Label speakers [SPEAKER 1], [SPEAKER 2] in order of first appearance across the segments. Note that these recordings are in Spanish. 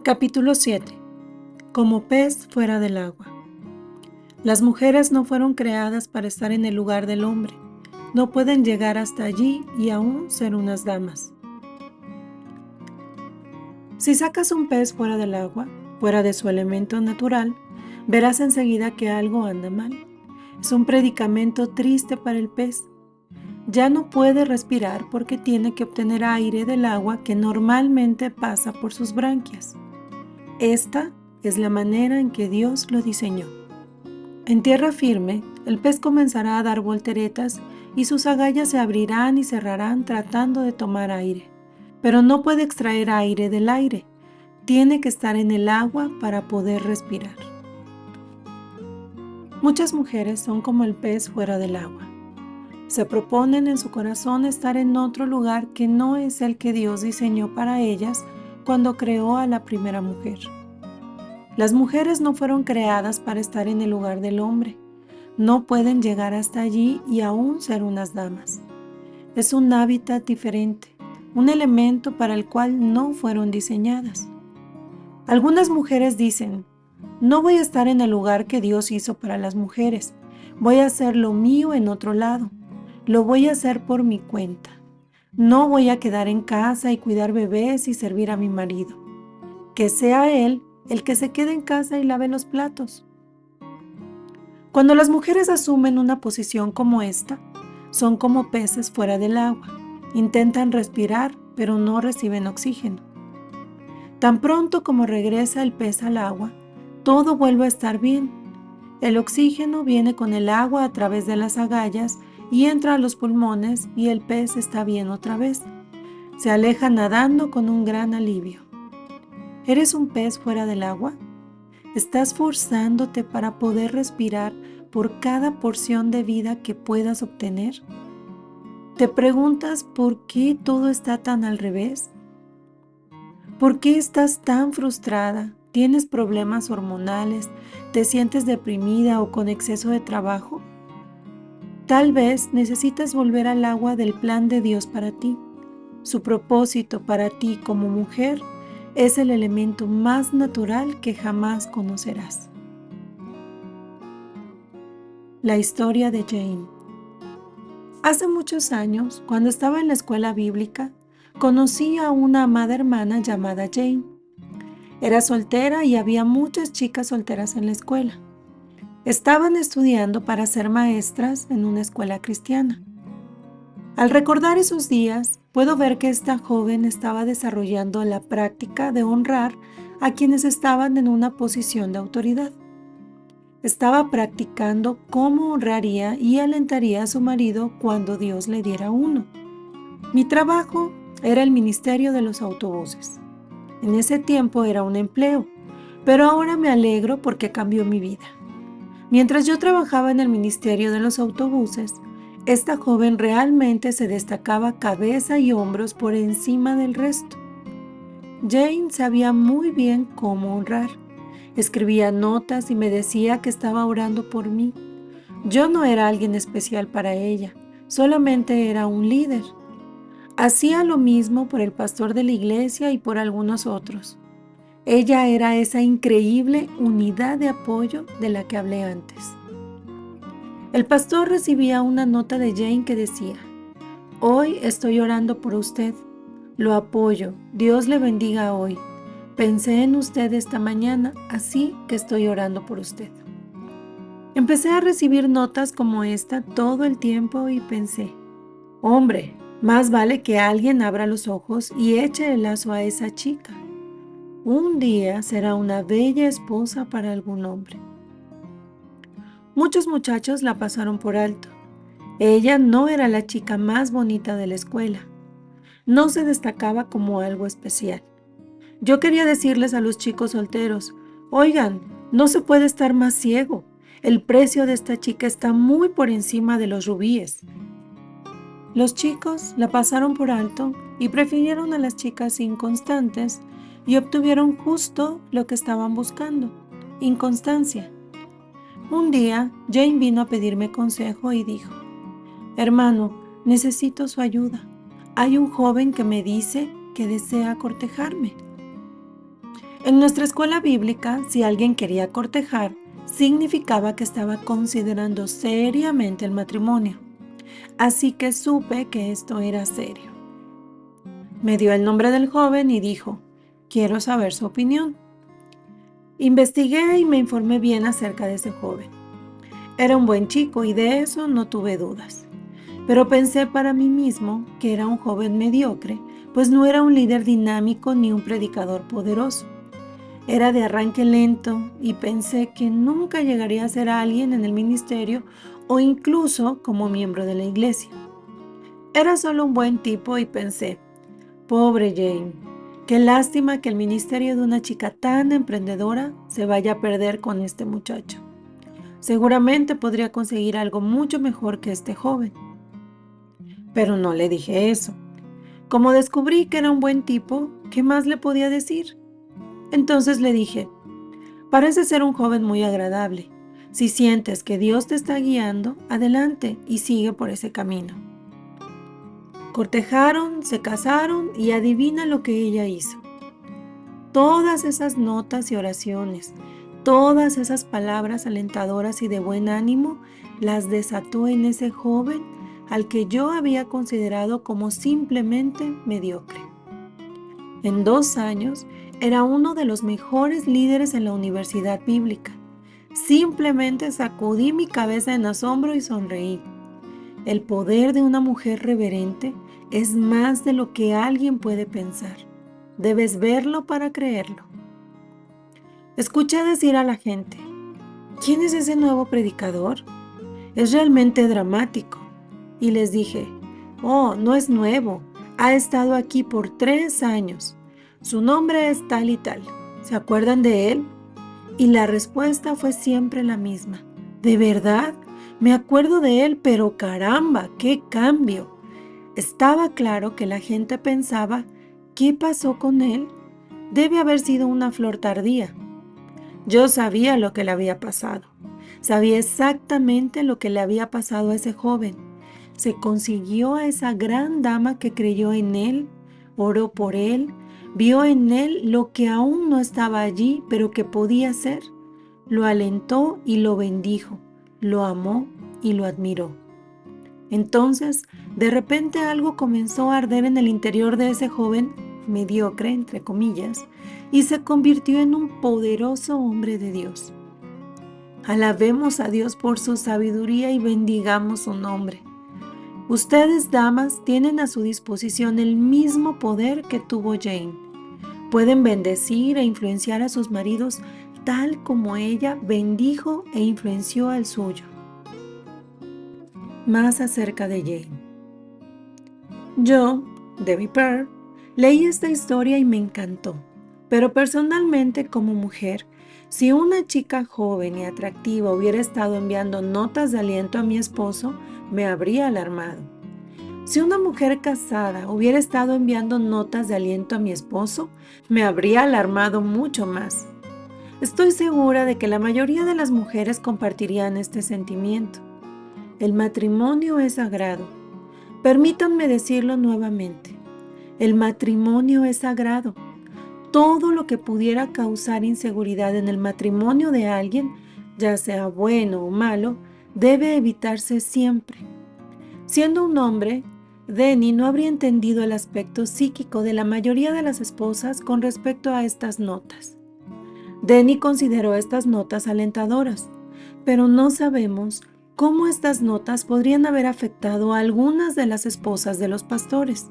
[SPEAKER 1] Capítulo 7. Como pez fuera del agua. Las mujeres no fueron creadas para estar en el lugar del hombre. No pueden llegar hasta allí y aún ser unas damas. Si sacas un pez fuera del agua, fuera de su elemento natural, verás enseguida que algo anda mal. Es un predicamento triste para el pez. Ya no puede respirar porque tiene que obtener aire del agua que normalmente pasa por sus branquias. Esta es la manera en que Dios lo diseñó. En tierra firme, el pez comenzará a dar volteretas y sus agallas se abrirán y cerrarán tratando de tomar aire. Pero no puede extraer aire del aire. Tiene que estar en el agua para poder respirar. Muchas mujeres son como el pez fuera del agua. Se proponen en su corazón estar en otro lugar que no es el que Dios diseñó para ellas cuando creó a la primera mujer. Las mujeres no fueron creadas para estar en el lugar del hombre. No pueden llegar hasta allí y aún ser unas damas. Es un hábitat diferente, un elemento para el cual no fueron diseñadas. Algunas mujeres dicen, no voy a estar en el lugar que Dios hizo para las mujeres. Voy a hacer lo mío en otro lado. Lo voy a hacer por mi cuenta. No voy a quedar en casa y cuidar bebés y servir a mi marido. Que sea él el que se quede en casa y lave los platos. Cuando las mujeres asumen una posición como esta, son como peces fuera del agua. Intentan respirar, pero no reciben oxígeno. Tan pronto como regresa el pez al agua, todo vuelve a estar bien. El oxígeno viene con el agua a través de las agallas y entra a los pulmones y el pez está bien otra vez. Se aleja nadando con un gran alivio. ¿Eres un pez fuera del agua? ¿Estás forzándote para poder respirar por cada porción de vida que puedas obtener? ¿Te preguntas por qué todo está tan al revés? ¿Por qué estás tan frustrada? ¿Tienes problemas hormonales? ¿Te sientes deprimida o con exceso de trabajo? Tal vez necesitas volver al agua del plan de Dios para ti. Su propósito para ti como mujer es el elemento más natural que jamás conocerás. La historia de Jane. Hace muchos años, cuando estaba en la escuela bíblica, conocí a una amada hermana llamada Jane. Era soltera y había muchas chicas solteras en la escuela. Estaban estudiando para ser maestras en una escuela cristiana. Al recordar esos días, puedo ver que esta joven estaba desarrollando la práctica de honrar a quienes estaban en una posición de autoridad. Estaba practicando cómo honraría y alentaría a su marido cuando Dios le diera uno. Mi trabajo era el ministerio de los autobuses. En ese tiempo era un empleo, pero ahora me alegro porque cambió mi vida. Mientras yo trabajaba en el ministerio de los autobuses, esta joven realmente se destacaba cabeza y hombros por encima del resto. Jane sabía muy bien cómo honrar. Escribía notas y me decía que estaba orando por mí. Yo no era alguien especial para ella, solamente era un líder. Hacía lo mismo por el pastor de la iglesia y por algunos otros. Ella era esa increíble unidad de apoyo de la que hablé antes. El pastor recibía una nota de Jane que decía, hoy estoy orando por usted. Lo apoyo. Dios le bendiga hoy. Pensé en usted esta mañana, así que estoy orando por usted. Empecé a recibir notas como esta todo el tiempo y pensé, hombre, más vale que alguien abra los ojos y eche el lazo a esa chica. Un día será una bella esposa para algún hombre. Muchos muchachos la pasaron por alto. Ella no era la chica más bonita de la escuela. No se destacaba como algo especial. Yo quería decirles a los chicos solteros, oigan, no se puede estar más ciego. El precio de esta chica está muy por encima de los rubíes. Los chicos la pasaron por alto y prefirieron a las chicas inconstantes y obtuvieron justo lo que estaban buscando, inconstancia. Un día, Jane vino a pedirme consejo y dijo, hermano, necesito su ayuda. Hay un joven que me dice que desea cortejarme. En nuestra escuela bíblica, si alguien quería cortejar, significaba que estaba considerando seriamente el matrimonio. Así que supe que esto era serio. Me dio el nombre del joven y dijo, quiero saber su opinión. Investigué y me informé bien acerca de ese joven. Era un buen chico y de eso no tuve dudas. Pero pensé para mí mismo que era un joven mediocre, pues no era un líder dinámico ni un predicador poderoso. Era de arranque lento y pensé que nunca llegaría a ser alguien en el ministerio o incluso como miembro de la iglesia. Era solo un buen tipo y pensé, pobre Jane, qué lástima que el ministerio de una chica tan emprendedora se vaya a perder con este muchacho. Seguramente podría conseguir algo mucho mejor que este joven. Pero no le dije eso. Como descubrí que era un buen tipo, ¿qué más le podía decir? Entonces le dije, parece ser un joven muy agradable. Si sientes que Dios te está guiando, adelante y sigue por ese camino. Cortejaron, se casaron y adivina lo que ella hizo. Todas esas notas y oraciones, todas esas palabras alentadoras y de buen ánimo, las desató en ese joven al que yo había considerado como simplemente mediocre. En 2 años, era uno de los mejores líderes en la universidad bíblica. Simplemente sacudí mi cabeza en asombro y sonreí. El poder de una mujer reverente es más de lo que alguien puede pensar. Debes verlo para creerlo. Escuché decir a la gente, ¿quién es ese nuevo predicador? Es realmente dramático. Y les dije, oh, no es nuevo, ha estado aquí por 3 años. Su nombre es tal y tal. ¿Se acuerdan de él? Y la respuesta fue siempre la misma. ¿De verdad? Me acuerdo de él, pero caramba, qué cambio. Estaba claro que la gente pensaba, ¿qué pasó con él? Debe haber sido una flor tardía. Yo sabía lo que le había pasado. Sabía exactamente lo que le había pasado a ese joven. Se consiguió a esa gran dama que creyó en él, oró por él, vio en él lo que aún no estaba allí, pero que podía ser. Lo alentó y lo bendijo, lo amó y lo admiró. Entonces, de repente algo comenzó a arder en el interior de ese joven, mediocre, entre comillas, y se convirtió en un poderoso hombre de Dios. Alabemos a Dios por su sabiduría y bendigamos su nombre. Ustedes, damas, tienen a su disposición el mismo poder que tuvo Jane. Pueden bendecir e influenciar a sus maridos tal como ella bendijo e influenció al suyo. Más acerca de Jane. Yo, Debbie Pearl, leí esta historia y me encantó. Pero personalmente, como mujer, si una chica joven y atractiva hubiera estado enviando notas de aliento a mi esposo, me habría alarmado. Si una mujer casada hubiera estado enviando notas de aliento a mi esposo, me habría alarmado mucho más. Estoy segura de que la mayoría de las mujeres compartirían este sentimiento. El matrimonio es sagrado. Permítanme decirlo nuevamente. El matrimonio es sagrado. Todo lo que pudiera causar inseguridad en el matrimonio de alguien, ya sea bueno o malo, debe evitarse siempre. Siendo un hombre, Denny no habría entendido el aspecto psíquico de la mayoría de las esposas con respecto a estas notas. Denny consideró estas notas alentadoras, pero no sabemos cómo estas notas podrían haber afectado a algunas de las esposas de los pastores.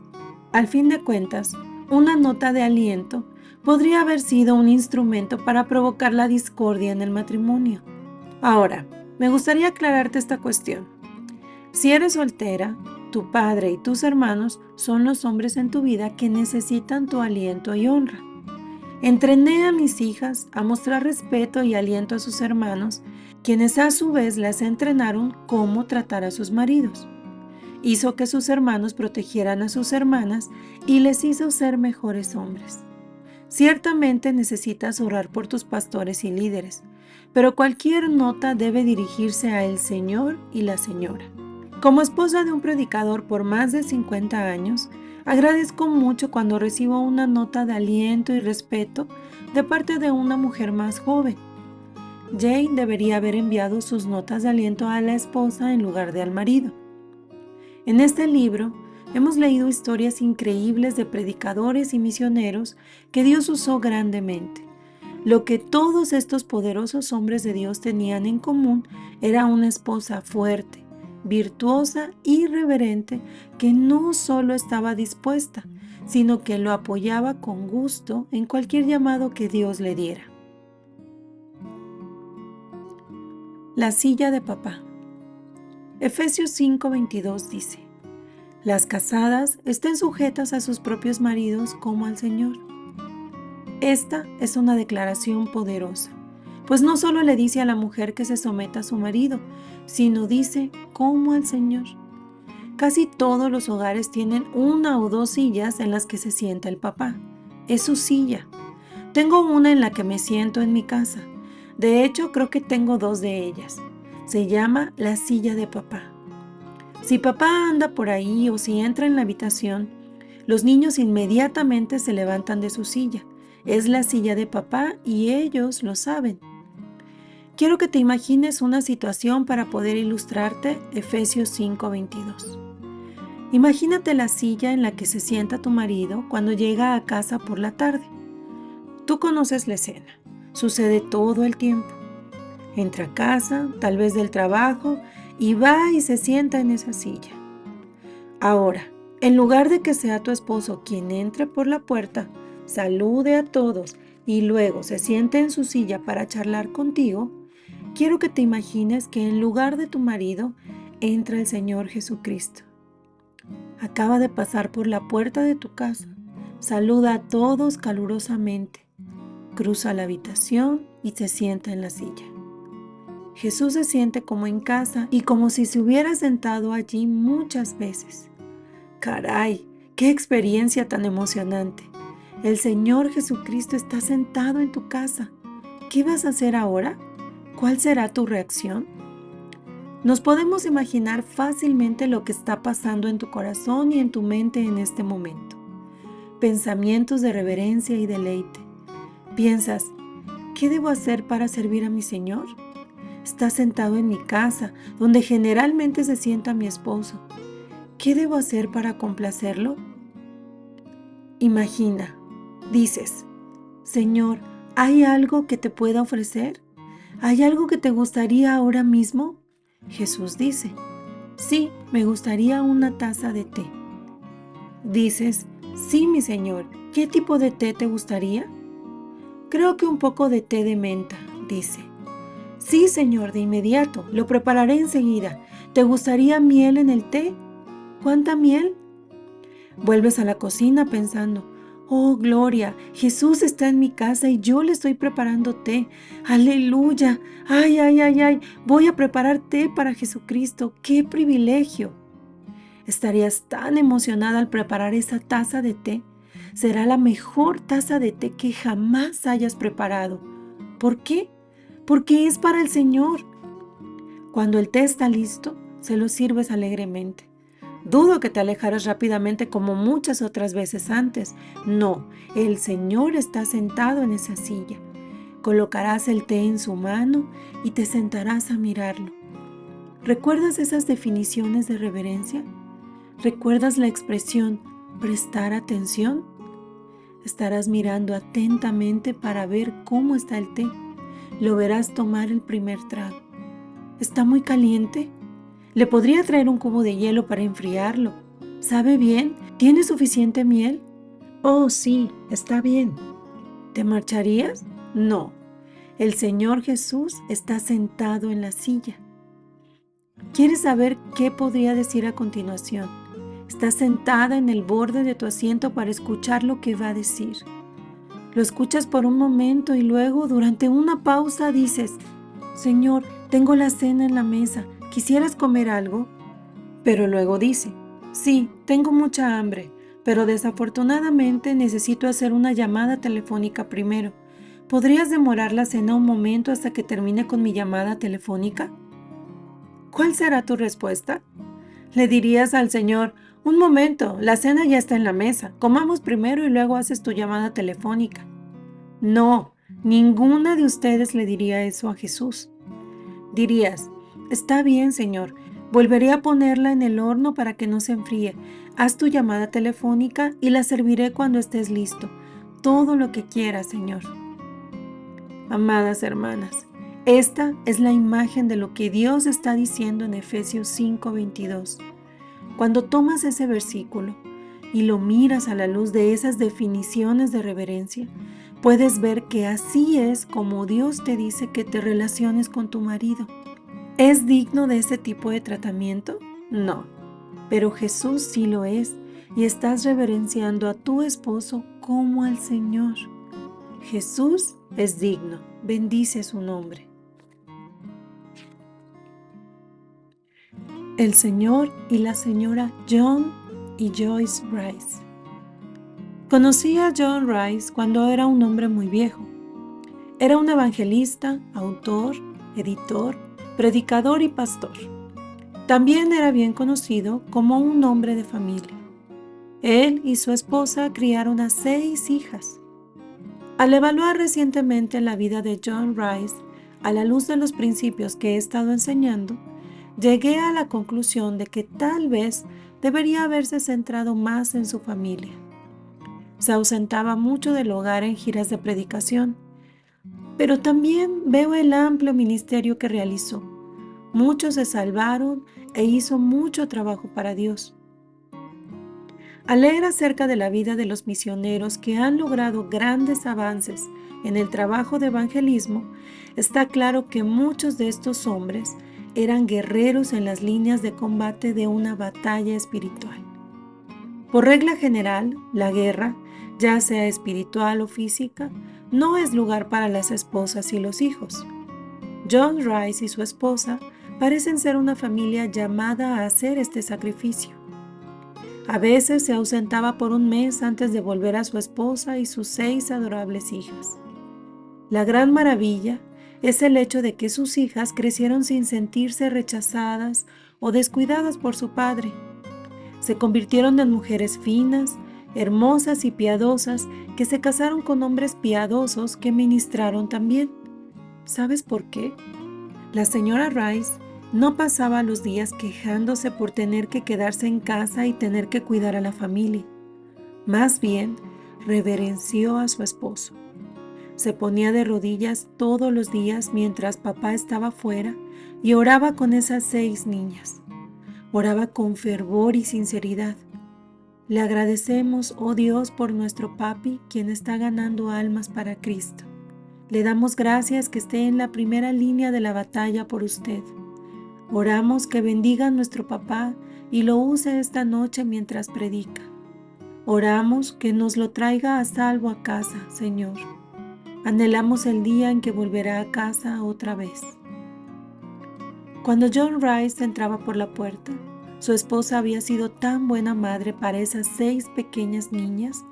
[SPEAKER 1] Al fin de cuentas, una nota de aliento podría haber sido un instrumento para provocar la discordia en el matrimonio. Ahora, me gustaría aclararte esta cuestión. Si eres soltera, tu padre y tus hermanos son los hombres en tu vida que necesitan tu aliento y honra. Entrené a mis hijas a mostrar respeto y aliento a sus hermanos, quienes a su vez las entrenaron cómo tratar a sus maridos. Hizo que sus hermanos protegieran a sus hermanas y les hizo ser mejores hombres. Ciertamente necesitas orar por tus pastores y líderes, pero cualquier nota debe dirigirse a el Señor y la señora. Como esposa de un predicador por más de 50 años, Agradezco mucho cuando recibo una nota de aliento y respeto de parte de una mujer más joven. Jane debería haber enviado sus notas de aliento a la esposa en lugar de al marido. En este libro hemos leído historias increíbles de predicadores y misioneros que Dios usó grandemente. Lo que todos estos poderosos hombres de Dios tenían en común era una esposa fuerte, virtuosa y reverente que no solo estaba dispuesta, sino que lo apoyaba con gusto en cualquier llamado que Dios le diera. La silla de papá. Efesios 5:22 dice: Las casadas estén sujetas a sus propios maridos como al Señor. Esta es una declaración poderosa, pues no solo le dice a la mujer que se someta a su marido, sino dice como al Señor. Casi todos los hogares tienen una o dos sillas en las que se sienta el papá. Es su silla. Tengo una en la que me siento en mi casa. De hecho, creo que tengo dos de ellas. Se llama la silla de papá. Si papá anda por ahí o si entra en la habitación, los niños inmediatamente se levantan de su silla. Es la silla de papá y ellos lo saben. Quiero que te imagines una situación para poder ilustrarte Efesios 5:22. Imagínate la silla en la que se sienta tu marido cuando llega a casa por la tarde. Tú conoces la escena. Sucede todo el tiempo. Entra a casa, tal vez del trabajo, y va y se sienta en esa silla. Ahora, en lugar de que sea tu esposo quien entre por la puerta, salude a todos y luego se siente en su silla para charlar contigo, quiero que te imagines que en lugar de tu marido entra el Señor Jesucristo. Acaba de pasar por la puerta de tu casa, saluda a todos calurosamente, cruza la habitación y se sienta en la silla. Jesús se siente como en casa y como si se hubiera sentado allí muchas veces. ¡Caray! ¡Qué experiencia tan emocionante! El Señor Jesucristo está sentado en tu casa. ¿Qué vas a hacer ahora? ¿Cuál será tu reacción? Nos podemos imaginar fácilmente lo que está pasando en tu corazón y en tu mente en este momento. Pensamientos de reverencia y deleite. Piensas, ¿qué debo hacer para servir a mi Señor? Está sentado en mi casa, donde generalmente se sienta mi esposo. ¿Qué debo hacer para complacerlo? Imagina, dices, Señor, ¿hay algo que te pueda ofrecer? ¿Hay algo que te gustaría ahora mismo? Jesús dice, sí, me gustaría una taza de té. Dices, sí, mi Señor, ¿qué tipo de té te gustaría? Creo que un poco de té de menta, dice. Sí, Señor, de inmediato, lo prepararé enseguida. ¿Te gustaría miel en el té? ¿Cuánta miel? Vuelves a la cocina pensando, oh, gloria, Jesús está en mi casa y yo le estoy preparando té. ¡Aleluya! ¡Ay, ay, ay, ay! Voy a preparar té para Jesucristo. ¡Qué privilegio! Estarías tan emocionada al preparar esa taza de té. Será la mejor taza de té que jamás hayas preparado. ¿Por qué? Porque es para el Señor. Cuando el té está listo, se lo sirves alegremente. Dudo que te alejaras rápidamente como muchas otras veces antes. No, el Señor está sentado en esa silla. Colocarás el té en su mano y te sentarás a mirarlo. ¿Recuerdas esas definiciones de reverencia? ¿Recuerdas la expresión prestar atención? Estarás mirando atentamente para ver cómo está el té. Lo verás tomar el primer trago. ¿Está muy caliente? ¿Le podría traer un cubo de hielo para enfriarlo? ¿Sabe bien? ¿Tiene suficiente miel? Oh, sí, está bien. ¿Te marcharías? No. El Señor Jesús está sentado en la silla. ¿Quieres saber qué podría decir a continuación? Estás sentada en el borde de tu asiento para escuchar lo que va a decir. Lo escuchas por un momento y luego, durante una pausa, dices, Señor, tengo la cena en la mesa. ¿Quisieras comer algo? Pero luego dice, sí, tengo mucha hambre, pero desafortunadamente necesito hacer una llamada telefónica primero. ¿Podrías demorar la cena un momento hasta que termine con mi llamada telefónica? ¿Cuál será tu respuesta? ¿Le dirías al Señor, Un momento, la cena ya está en la mesa. Comamos primero y luego haces tu llamada telefónica. No, ninguna de ustedes le diría eso a Jesús. Dirías, está bien, Señor, volveré a ponerla en el horno para que no se enfríe. Haz tu llamada telefónica y la serviré cuando estés listo. Todo lo que quieras, Señor. Amadas hermanas, esta es la imagen de lo que Dios está diciendo en Efesios 5:22. Cuando tomas ese versículo y lo miras a la luz de esas definiciones de reverencia, puedes ver que así es como Dios te dice que te relaciones con tu marido. ¿Es digno de ese tipo de tratamiento? No, pero Jesús sí lo es y estás reverenciando a tu esposo como al Señor. Jesús es digno, bendice su nombre. El señor y la señora John y Joyce Rice. Conocí a John Rice cuando era un hombre muy viejo. Era un evangelista, autor, editor, predicador y pastor. También era bien conocido como un hombre de familia. Él y su esposa criaron a 6 hijas. Al evaluar recientemente la vida de John Rice, a la luz de los principios que he estado enseñando, llegué a la conclusión de que tal vez debería haberse centrado más en su familia. Se ausentaba mucho del hogar en giras de predicación, pero también veo el amplio ministerio que realizó. Muchos se salvaron e hizo mucho trabajo para Dios. Al leer acerca de la vida de los misioneros que han logrado grandes avances en el trabajo de evangelismo, está claro que muchos de estos hombres eran guerreros en las líneas de combate de una batalla espiritual. Por regla general, la guerra, ya sea espiritual o física, no es lugar para las esposas y los hijos. John Rice y su esposa parecen ser una familia llamada a hacer este sacrificio. A veces se ausentaba por un mes antes de volver a su esposa y sus 6 adorables hijas. La gran maravilla es el hecho de que sus hijas crecieron sin sentirse rechazadas o descuidadas por su padre. Se convirtieron en mujeres finas, hermosas y piadosas que se casaron con hombres piadosos que ministraron también. ¿Sabes por qué? La señora Rice no pasaba los días quejándose por tener que quedarse en casa y tener que cuidar a la familia. Más bien, reverenció a su esposo. Se ponía de rodillas todos los días mientras papá estaba fuera y oraba con esas 6 niñas. Oraba con fervor y sinceridad. Le agradecemos, oh Dios, por nuestro papi, quien está ganando almas para Cristo. Le damos gracias que esté en la primera línea de la batalla por usted. Oramos que bendiga a nuestro papá y lo use esta noche mientras predica. Oramos que nos lo traiga a salvo a casa, Señor. Anhelamos el día en que volverá a casa otra vez. Cuando John Rice entraba por la puerta, su esposa había sido tan buena madre para esas 6 pequeñas niñas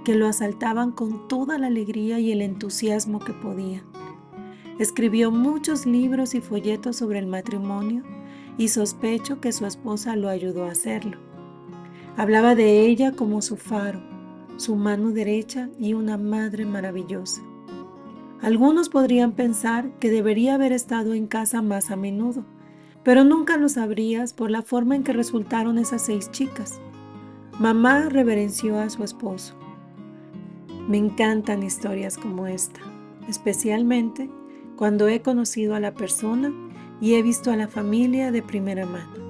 [SPEAKER 1] que lo asaltaban con toda la alegría y el entusiasmo que podía. Escribió muchos libros y folletos sobre el matrimonio y sospecho que su esposa lo ayudó a hacerlo. Hablaba de ella como su faro, su mano derecha y una madre maravillosa. Algunos podrían pensar que debería haber estado en casa más a menudo, pero nunca lo sabrías por la forma en que resultaron esas 6 chicas. Mamá reverenció a su esposo. Me encantan historias como esta, especialmente cuando he conocido a la persona y he visto a la familia de primera mano.